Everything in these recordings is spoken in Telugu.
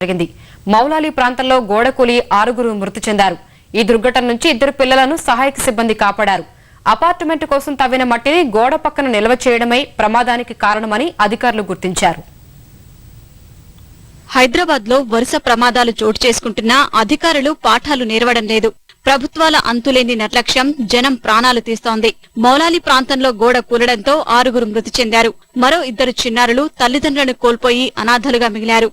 జరిగింది. మౌలాలి ప్రాంతంలో గోడకూలి 6 మృతి చెందారు. ఈ దుర్ఘటన నుంచి 2 పిల్లలను సహాయక సిబ్బంది కాపాడారు. అపార్ట్మెంట్ కోసం తవ్విన మట్టిని గోడ పక్కన నిల్వ చేయడమే ప్రమాదానికి కారణమని అధికారులు గుర్తించారు. హైదరాబాద్ లో వరుస ప్రమాదాలు చోటు చేసుకుంటున్నా అధికారులు పాఠాలు నేర్వడం లేదు. ప్రభుత్వాల అంతులేని నిర్లక్ష్యం జనం ప్రాణాలు తీస్తోంది. మౌలాలి ప్రాంతంలో గోడ కూలడంతో 6 మృతి చెందారు. మరో 2 చిన్నారులు తల్లిదండ్రులను కోల్పోయి అనాథలుగా మిగిలారు.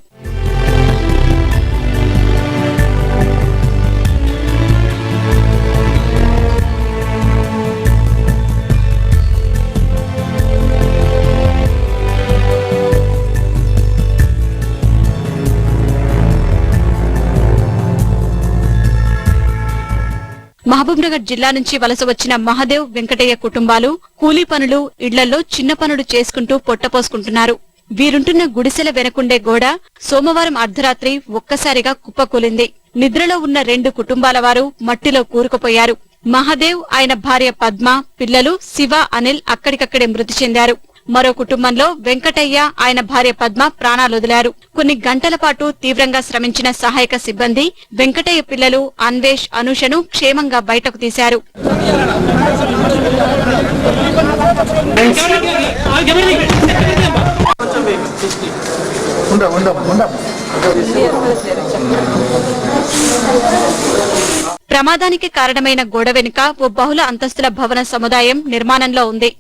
మహబూబ్నగర్ జిల్లా నుంచి వలస వచ్చిన మహదేవ్, వెంకటయ్య కుటుంబాలు కూలీ పనులు, ఇళ్లలో చిన్న పనులు చేసుకుంటూ పొట్టపోసుకుంటున్నారు. వీరుంటున్న గుడిసెల వెనకుండే గోడ సోమవారం అర్ధరాత్రి ఒక్కసారిగా కుప్పకూలింది. నిద్రలో ఉన్న 2 కుటుంబాల వారు మట్టిలో కూరుకుపోయారు. మహదేవ్, ఆయన భార్య పద్మ, పిల్లలు శివ, అనిల్ అక్కడికక్కడే మృతి చెందారు. మరో కుటుంబంలో వెంకటయ్య, ఆయన భార్య పద్మ ప్రాణాలొదిలారు. కొన్ని గంటల పాటు తీవ్రంగా శ్రమించిన సహాయక సిబ్బంది వెంకటయ్య పిల్లలు అన్వేష్, అనూషను క్షేమంగా బయటకు తీశారు. ప్రమాదానికి కారణమైన గోడ వెనుక ఓ బహుళ అంతస్తుల భవన సముదాయం నిర్మాణంలో ఉంది.